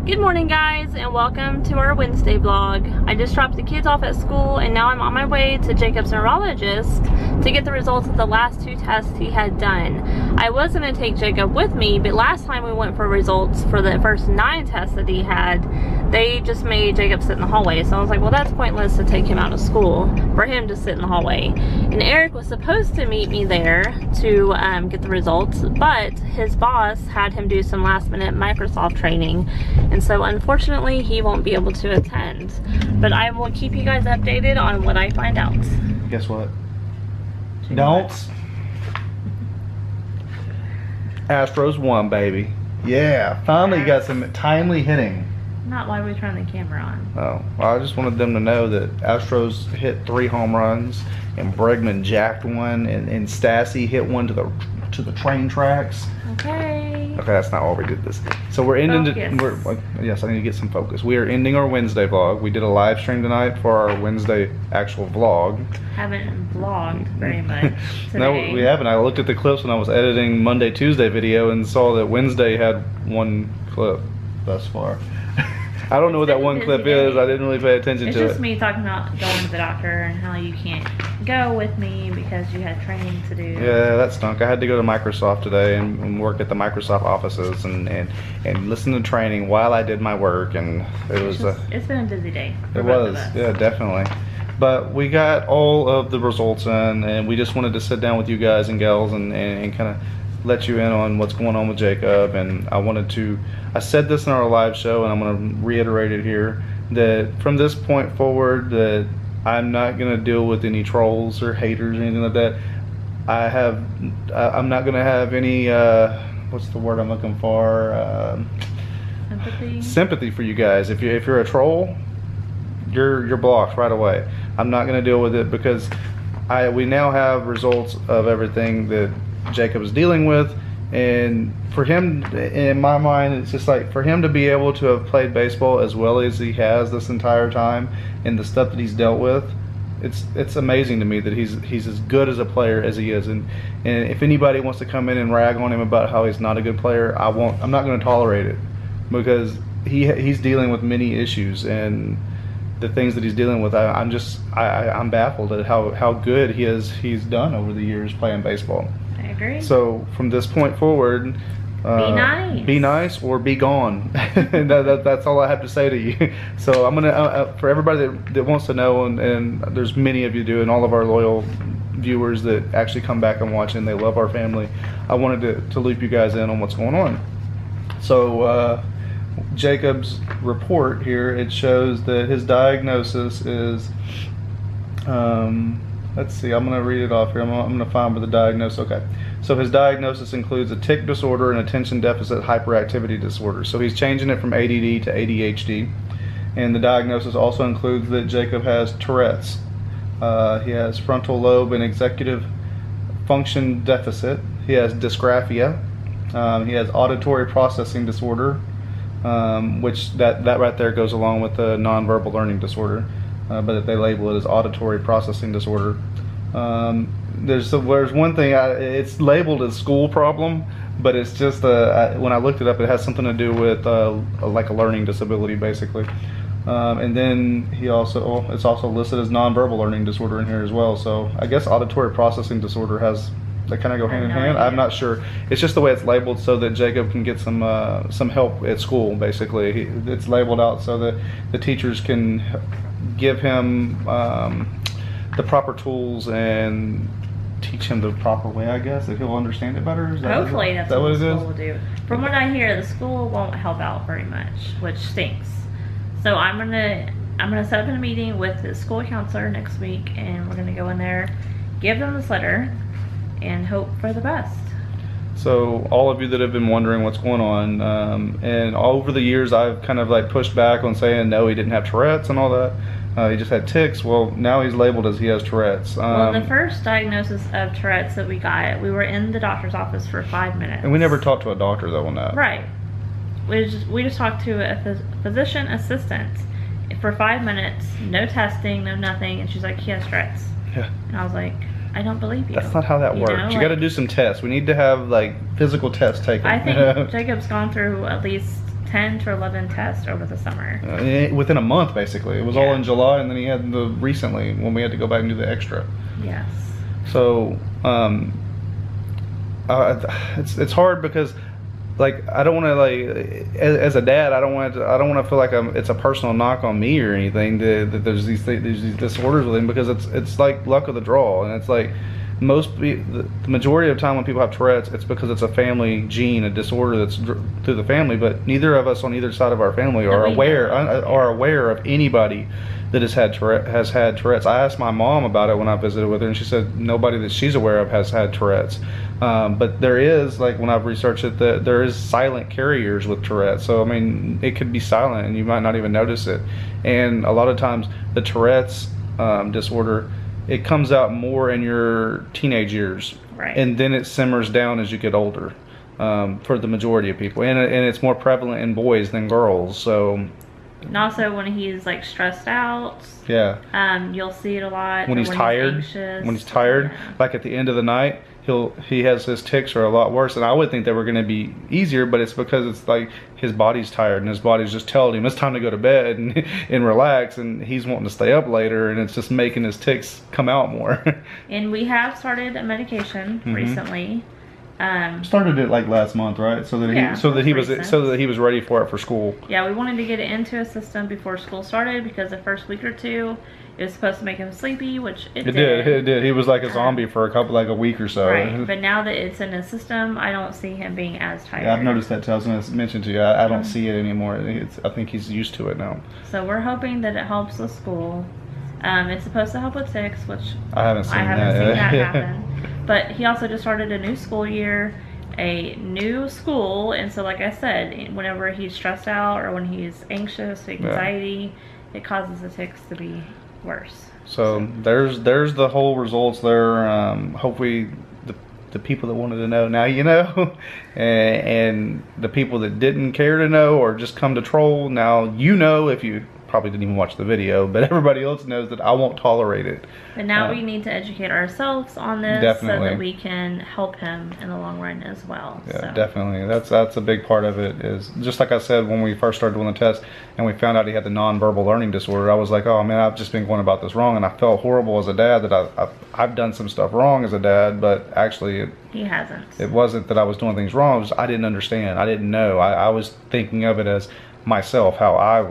Good morning guys, and welcome to our Wednesday vlog. I just dropped the kids off at school and now I'm on my way to Jakhob'S neurologist to get the results of the last 2 tests he had done. I was going to take Jacob with me, but last time we went for results for the first 9 tests that he had, they just made Jacob sit in the hallway. So I was like, well, that's pointless to take him out of school for him to sit in the hallway. And Eric was supposed to meet me there to get the results, but his boss had him do some last minute Microsoft training. And so unfortunately he won't be able to attend, but I will keep you guys updated on what I find out. Guess what? Don't. Astros won, baby. Yeah, finally got some timely hitting. Not why we turn the camera on. Oh, well, I just wanted them to know that Astros hit 3 home runs and Bregman jacked one, and Stassi hit one to the train tracks. Okay, that's not why we did this. So we're ending. Yes, I need to get some focus. We are ending our Wednesday vlog. We did a live stream tonight for our Wednesday actual vlog. Haven't vlogged very much today. No, we haven't. I looked at the clips when I was editing Monday, Tuesday video and saw that Wednesday had 1 clip thus far. I don't know what that 1 clip is. I didn't really pay attention to it. It's just me talking about going to the doctor and how you can't go with me because you had training to do. Yeah, that stunk. I had to go to Microsoft today and work at the Microsoft offices and listen to training while I did my work, and it's been a busy day for it both was, of us. yeah, definitely. But we got all of the results in, and we just wanted to sit down with you guys and gals and kind of let you in on what's going on with Jacob. And I said this in our live show, and I'm going to reiterate it here, that from this point forward that I'm not going to deal with any trolls or haters or anything like that. I'm not going to have any what's the word I'm looking for, sympathy for you guys. If you're a troll, you're blocked right away. I'm not going to deal with it because we now have results of everything that Jacob's dealing with, and for him, in my mind, it's just like for him to be able to have played baseball as well as he has this entire time and the stuff that he's dealt with, it's amazing to me that he's as good as a player as he is. And if anybody wants to come in and rag on him about how he's not a good player, I'm not going to tolerate it, because he's dealing with many issues, and the things that he's dealing with, I'm baffled at how good he's done over the years playing baseball. I agree. So from this point forward, be nice or be gone. That's all I have to say to you. So I'm gonna for everybody that wants to know, and there's many of you do, and all of our loyal viewers that actually come back and watch and they love our family, I wanted to loop you guys in on what's going on. So Jacob's report here, it shows that his diagnosis is, let's see, I'm going to read it off here. I'm going to find where the diagnosis, okay. So his diagnosis includes a tic disorder and attention deficit hyperactivity disorder. So he's changing it from ADD to ADHD. And the diagnosis also includes that Jacob has Tourettes. He has frontal lobe and executive function deficit. He has dysgraphia. He has auditory processing disorder, which that right there goes along with the nonverbal learning disorder. But they label it as auditory processing disorder. There's one thing, it's labeled as school problem, but it's just when I looked it up, it has something to do with like a learning disability, basically. And then it's also listed as nonverbal learning disorder in here as well. So I guess auditory processing disorder they kind of go hand in hand. I'm not sure. It's just the way it's labeled so that Jacob can get some help at school, basically. It's labeled out so that the teachers can give him the proper tools and teach him the proper way, I guess, if he'll understand it better. Hopefully that's what the school will do. From what I hear, the school won't help out very much, which stinks. So I'm gonna set up a meeting with the school counselor next week, and we're gonna go in there, give them this letter, and hope for the best. So all of you that have been wondering what's going on, and over the years I've kind of like pushed back on saying no, he didn't have Tourette's and all that. He just had tics. Well, now he's labeled as he has Tourette's. Well, the first diagnosis of Tourette's that we got, we were in the doctor's office for 5 minutes. And we never talked to a doctor though on that. Right. We just talked to a physician assistant for 5 minutes, no testing, no nothing, and she's like, he has Tourette's. Yeah. And I was like, I don't believe you. That's not how that works. You got to do some tests. We need to have like physical tests taken. I think Jacob's gone through at least 10 to 11 tests over the summer. Within a month, basically. It was all in July, and then he had the recently when we had to go back and do the extra. Yes. So it's hard because, like, I don't want to, like, as a dad, I don't want to feel like it's a personal knock on me or anything that there's these disorders with him, because it's like luck of the draw, and it's like the majority of the time when people have Tourette's, it's because it's a family gene, a disorder that's through the family. But neither of us on either side of our family are aware of anybody that has had Tourette's. I asked my mom about it when I visited with her, and she said nobody that she's aware of has had Tourette's. But there is, like, when I've researched it, that there is silent carriers with Tourette's. So I mean, it could be silent and you might not even notice it. And a lot of times the Tourette's disorder, it comes out more in your teenage years, right, and then it simmers down as you get older, for the majority of people, and it's more prevalent in boys than girls. So, and also when he's like stressed out, you'll see it a lot. When he's tired, like at the end of the night, he has his tics are a lot worse, and I would think they were going to be easier, but it's because it's like his body's tired and his body's just telling him it's time to go to bed and relax, and he's wanting to stay up later, and it's just making his tics come out more. And we have started a medication recently. Started it like last month, right? So that he was ready for it for school. Yeah, we wanted to get it into his system before school started, because the first week or two it was supposed to make him sleepy, which it did. It did. He was like a zombie for a week or so. Right, but now that it's in his system, I don't see him being as tired. Yeah, I've noticed that too. I was going to mention to you, I don't see it anymore. I think he's used to it now. So we're hoping that it helps with school. It's supposed to help with tics, which I haven't seen that happen. But he also just started a new school year, a new school, and so like I said, whenever he's stressed out or when he's anxious, anxiety, it causes the tics to be worse. So there's the whole results there. Hopefully the people that wanted to know, now you know, and the people that didn't care to know or just come to troll, now you know, if you probably didn't even watch the video, but everybody else knows that I won't tolerate it. But now we need to educate ourselves on this, so that we can help him in the long run as well. Yeah, definitely. That's a big part of it. Is just like I said, when we first started doing the test and we found out he had the nonverbal learning disorder, I was like, oh man, I've just been going about this wrong, and I felt horrible as a dad that I've done some stuff wrong as a dad, but actually he hasn't. It wasn't that I was doing things wrong. It was I didn't understand. I didn't know. I was thinking of it as myself, how I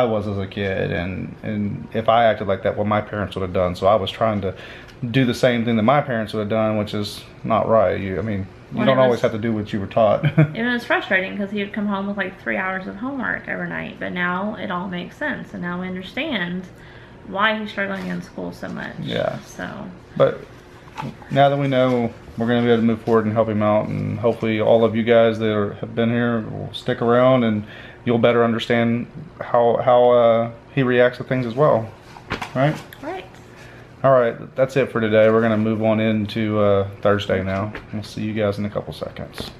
was as a kid, and if I acted like that, what my parents would have done. So I was trying to do the same thing that my parents would have done, which is not right. You don't always have to do what you were taught. It was frustrating because he would come home with like 3 hours of homework every night, but now it all makes sense, and now we understand why he's struggling in school so much. Yeah. So. But now that we know, we're going to be able to move forward and help him out, and hopefully all of you guys that have been here will stick around, and you'll better understand how he reacts to things as well. Right? Right. All right, that's it for today. We're going to move on into Thursday now. We'll see you guys in a couple seconds.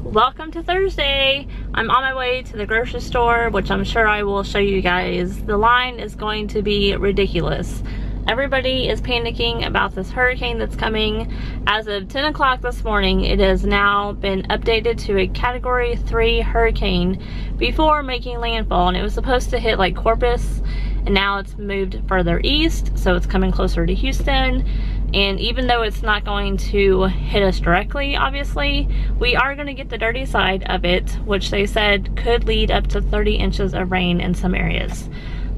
Welcome to Thursday. I'm on my way to the grocery store, which I'm sure I will show you guys. The line is going to be ridiculous. Everybody is panicking about this hurricane that's coming. As of 10 o'clock this morning, it has now been updated to a Category 3 hurricane before making landfall, and it was supposed to hit like Corpus, and now it's moved further east, so it's coming closer to Houston. And even though it's not going to hit us directly, obviously, we are going to get the dirty side of it, which they said could lead up to 30 inches of rain in some areas.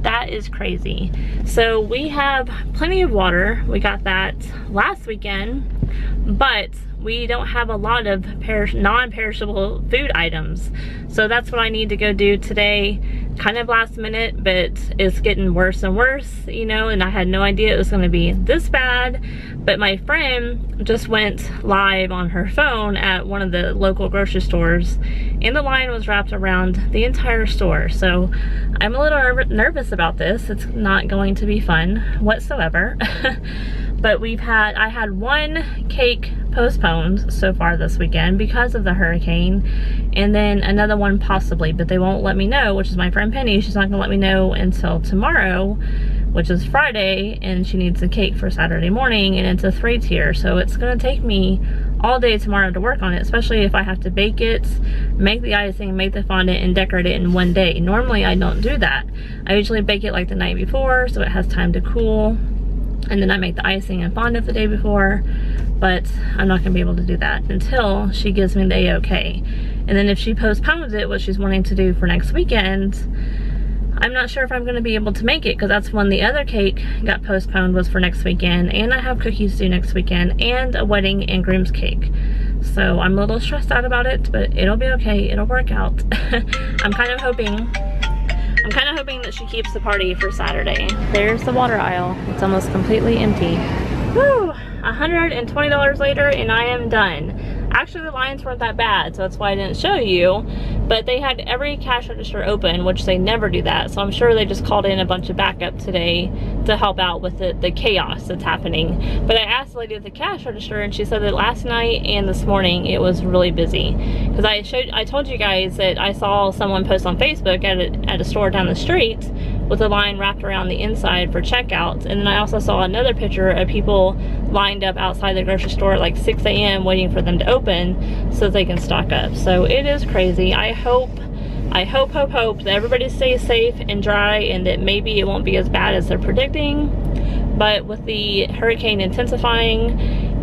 That is crazy. So we have plenty of water. We got that last weekend, but we don't have a lot of non-perishable food items. So that's what I need to go do today. Kind of last minute, but it's getting worse and worse, you know, and I had no idea it was going to be this bad. But my friend just went live on her phone at one of the local grocery stores, and the line was wrapped around the entire store. So I'm a little nervous about this. It's not going to be fun whatsoever. But I had one cake postponed so far this weekend because of the hurricane, and then another one possibly, but they won't let me know, which is my friend Penny. She's not gonna let me know until tomorrow, which is Friday, and she needs a cake for Saturday morning, and it's a 3-tier, so it's gonna take me all day tomorrow to work on it, especially if I have to bake it, make the icing, make the fondant, and decorate it in one day. Normally I don't do that. I usually bake it like the night before so it has time to cool, and then I make the icing and fondant the day before, but I'm not gonna be able to do that until she gives me the A-OK. And then if she postpones it, what she's wanting to do for next weekend, I'm not sure if I'm gonna be able to make it, because that's when the other cake got postponed, was for next weekend, and I have cookies due next weekend, and a wedding and groom's cake. So I'm a little stressed out about it, but it'll be okay, it'll work out. I'm kind of hoping that she keeps the party for Saturday. There's the water aisle. It's almost completely empty. Woo! $120 later and I am done. Actually, the lines weren't that bad, so that's why I didn't show you. But they had every cash register open, which they never do that. So I'm sure they just called in a bunch of backup today to help out with the chaos that's happening. But I asked the lady at the cash register, and she said that last night and this morning it was really busy. Because I told you guys that I saw someone post on Facebook at a store down the street with a line wrapped around the inside for checkouts. And then I also saw another picture of people lined up outside the grocery store at like 6 a.m. waiting for them to open so that they can stock up. So it is crazy. I hope that everybody stays safe and dry, and that maybe it won't be as bad as they're predicting. But with the hurricane intensifying,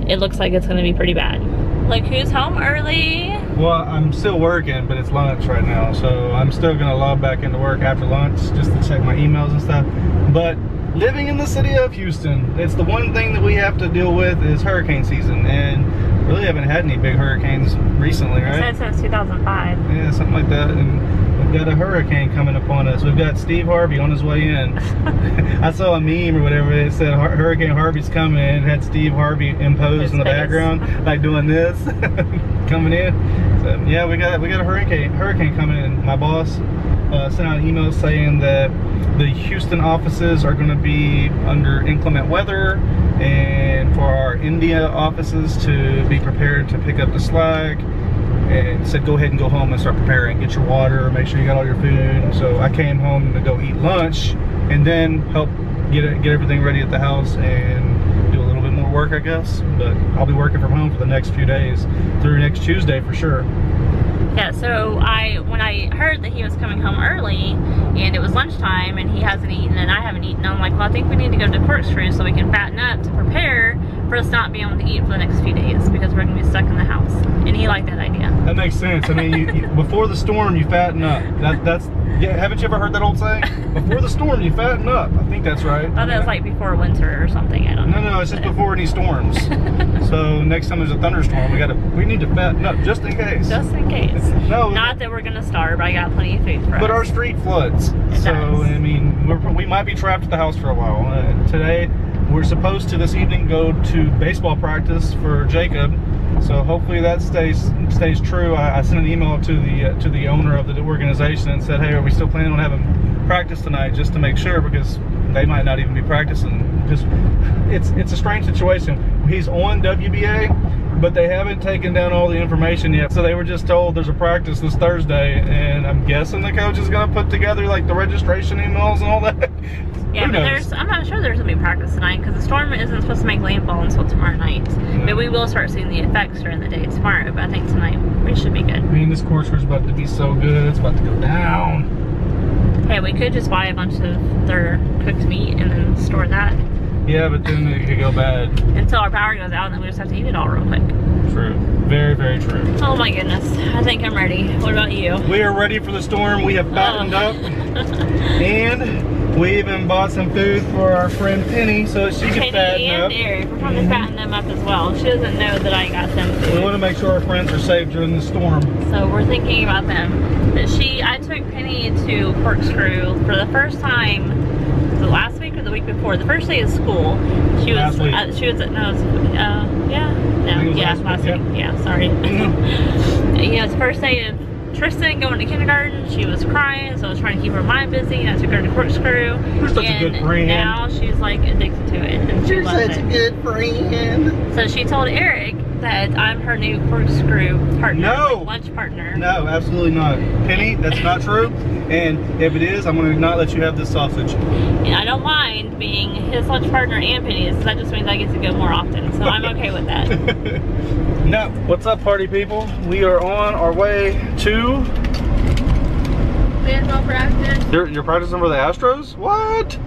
it looks like it's gonna be pretty bad. Look who's home early. Well, I'm still working, but it's lunch right now, so I'm still gonna log back into work after lunch just to check my emails and stuff. But living in the city of Houston, it's the one thing that we have to deal with is hurricane season, and really haven't had any big hurricanes recently, right? It said since 2005. Yeah, something like that. And we've got a hurricane coming upon us. We've got Steve Harvey on his way in. I saw a meme or whatever. It said Hurricane Harvey's coming, and it had Steve Harvey imposed in the background, like doing this, coming in. So yeah, we got a hurricane coming in. My boss sent out an email saying that the Houston offices are going to be under inclement weather, and for our India offices to be prepared to pick up the slack, and said go ahead and go home and start preparing, get your water, make sure you got all your food. And so I came home to go eat lunch and then help get everything ready at the house and do a little bit more work, I guess. But I'll be working from home for the next few days through next Tuesday for sure. Yeah, so when I heard that he was coming home early and it was lunchtime and he hasn't eaten and I haven't eaten, I'm like, well, I think we need to go to Corkscrew so we can fatten up to prepare for us not being able to eat for the next few days, because we're gonna be stuck in the house. And he liked that idea. That makes sense. I mean, you, before the storm, you fatten up. Yeah, haven't you ever heard that old saying? Before the storm, you fatten up. I think that's right. I thought that was like before winter or something. I don't know. No, it's just before any storms. So next time there's a thunderstorm, we need to fatten up just in case. Just in case. No, not that we're gonna starve. I got plenty of food for us. But our street floods. So I mean, we might be trapped at the house for a while. Today, we're supposed to this evening go to baseball practice for Jacob. So hopefully that stays true. I sent an email to the owner of the organization and said, hey, are we still planning on having practice tonight, just to make sure, because they might not even be practicing. Because it's a strange situation. He's on WBA, but they haven't taken down all the information yet. So they were just told there's a practice this Thursday, and I'm guessing the coach is going to put together like the registration emails and all that. Yeah, but I'm not sure there's going to be practice tonight, because the storm isn't supposed to make landfall until tomorrow night. Yeah. But we will start seeing the effects during the day tomorrow, but I think tonight we should be good. I mean, this Corkscrew's about to be so good. It's about to go down. Hey, we could just buy a bunch of their cooked meat and then store that. Yeah, but then it could go bad. Until our power goes out, and then we just have to eat it all real quick. True. Very, very true. Oh my goodness. I think I'm ready. What about you? We are ready for the storm. We have fattened up. And we even bought some food for our friend Penny so she can fatten up. Penny and Eric. We're trying to fatten them up as well. She doesn't know that I got them food. We want to make sure our friends are safe during the storm. So we're thinking about them. But I took Penny to Corkscrew for the first time. Was it last week or the week before? The first day of school. Last week. Last week. Yeah, sorry. You know, it's the first day of Tristan going to kindergarten. She was crying, so I was trying to keep her mind busy, and I took her to Corkscrew. You're such a good friend. Now she's like addicted to it, and she loves it. You're such a good friend. So she told Eric that I'm her new corkscrew partner, No. like lunch partner. No, absolutely not. Penny, that's not true. And if it is, I'm going to not let you have this sausage. And I don't mind being his lunch partner and Penny's. That just means I get to go more often, so I'm okay with that. No. What's up, party people? We are on our way to... Baseball practice. You're practicing for the Astros? What?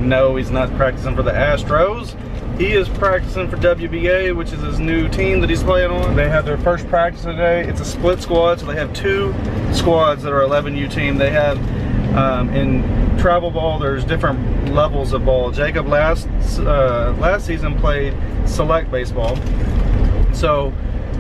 No, he's not practicing for the Astros. He is practicing for WBA, which is his new team that he's playing on. They have their first practice today. It's a split squad, so they have 2 squads that are 11U team. They have, in travel ball, there's different levels of ball. Jacob last season played select baseball. So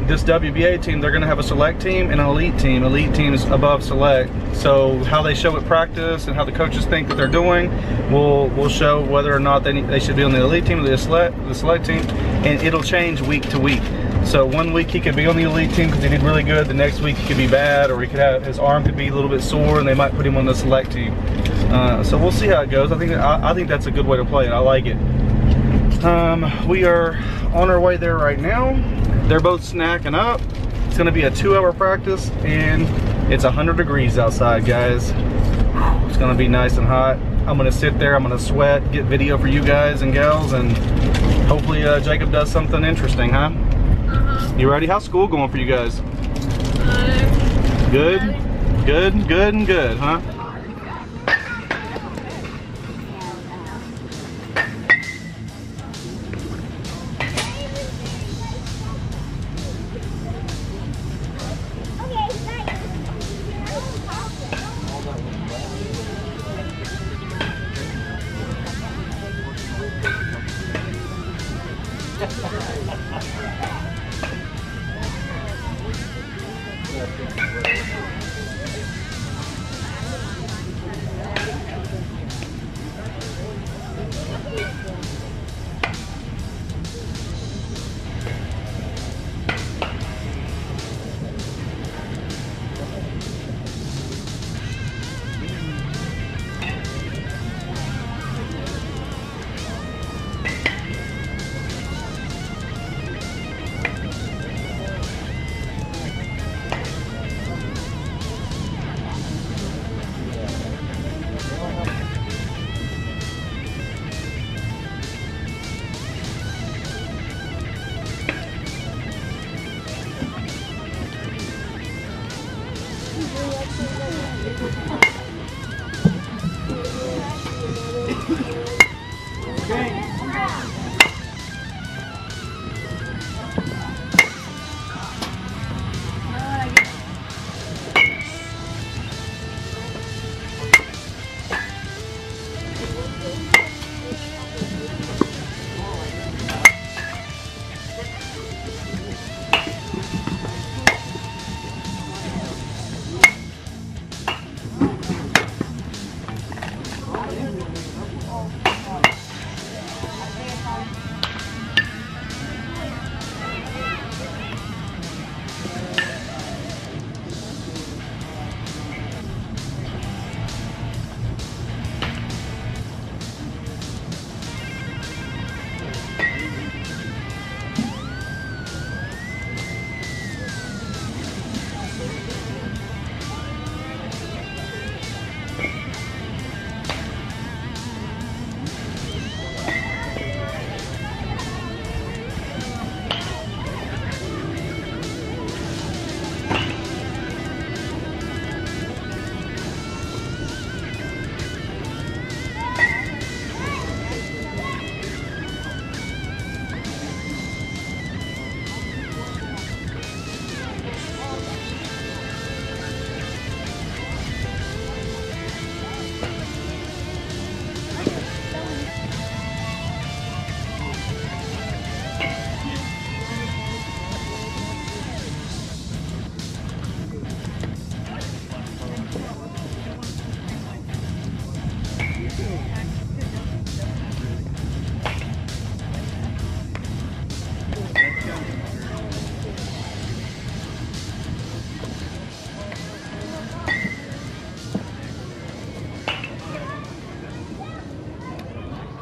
this WBA team, they're gonna have a select team and an elite team. Elite team is above select. So how they show at practice and how the coaches think that they're doing will show whether or not they should be on the elite team or the select team, and it'll change week to week. So one week he could be on the elite team because he did really good. The next week he could be bad, or he could have his arm could be a little bit sore, and they might put him on the select team. So we'll see how it goes. I think that's a good way to play it. I like it. We are on our way there right now. They're both snacking up. It's gonna be a 2-hour practice, and it's 100 degrees outside, guys. It's gonna be nice and hot. I'm gonna sit there, I'm gonna sweat, get video for you guys and gals, and hopefully Jacob does something interesting, huh? You ready? How's school going for you guys? Good? Good, good, and good, huh?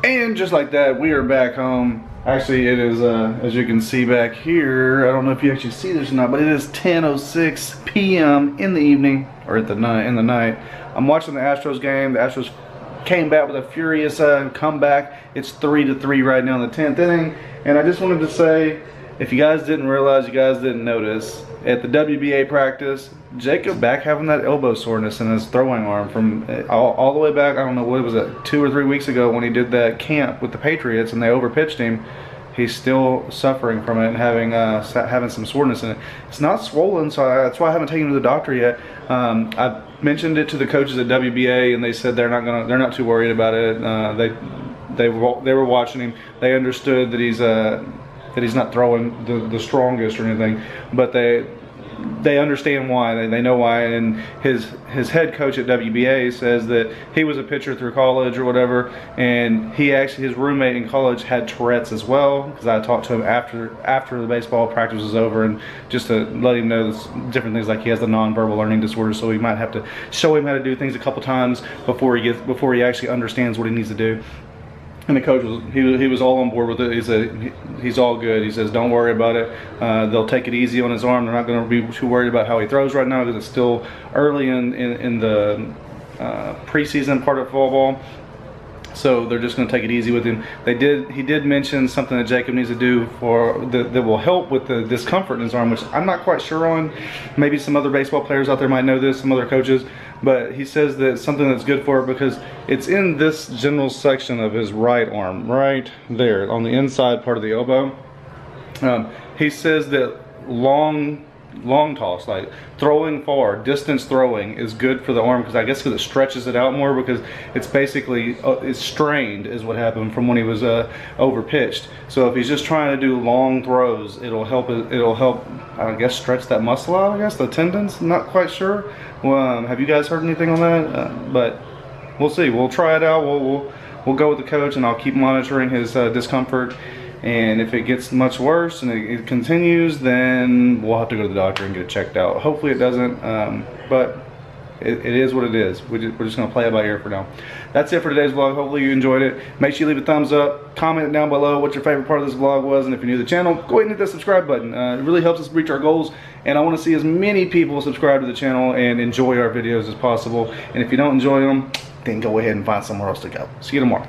And just like that, we are back home. Actually, it is, as you can see back here, I don't know if you actually see this or not, but it is 10:06 p.m. in the evening, or in the night. I'm watching the Astros game. The Astros came back with a furious comeback. It's 3-3 right now in the 10th inning. And I just wanted to say, if you guys didn't realize, you guys didn't notice, at the WBA practice, Jacob back having that elbow soreness in his throwing arm from all the way back, I don't know what was it, 2 or 3 weeks ago when he did that camp with the Patriots and they overpitched him. He's still suffering from it and having some soreness in it. It's not swollen, so that's why I haven't taken him to the doctor yet. I've mentioned it to the coaches at WBA, and they said they're not too worried about it. They were watching him. They understood that he's not throwing the strongest or anything, but they understand why. They know why. And his head coach at WBA says that he was a pitcher through college or whatever, and his roommate in college had Tourettes as well, because I talked to him after the baseball practice was over, and just to let him know different things, like he has the nonverbal learning disorder, so we might have to show him how to do things a couple times before he actually understands what he needs to do. And the coach was all on board with it. He said he's all good. He says don't worry about it. They'll take it easy on his arm. They're not going to be too worried about how he throws right now, because it's still early in the preseason part of fall ball. So they're just going to take it easy with him. He did mention something that Jacob needs to do that will help with the discomfort in his arm, which I'm not quite sure on. Maybe some other baseball players out there might know this, some other coaches. But he says that something that's good for it, because it's in this general section of his right arm, right there on the inside part of the elbow. He says that long toss, like throwing far, distance throwing, is good for the arm, because I guess because it stretches it out more, because it's basically it's strained is what happened from when he was overpitched. So if he's just trying to do long throws, it'll help I guess stretch that muscle out, I guess the tendons. I'm not quite sure. Have you guys heard anything on that? But we'll see. We'll try it out. We'll go with the coach, and I'll keep monitoring his discomfort. And if it gets much worse and it continues, then we'll have to go to the doctor and get it checked out. Hopefully it doesn't, but it is what it is. We're just going to play it by ear for now. That's it for today's vlog. Hopefully you enjoyed it. Make sure you leave a thumbs up. Comment down below what your favorite part of this vlog was. And if you're new to the channel, go ahead and hit that subscribe button. It really helps us reach our goals. And I want to see as many people subscribe to the channel and enjoy our videos as possible. And if you don't enjoy them, then go ahead and find somewhere else to go. See you tomorrow.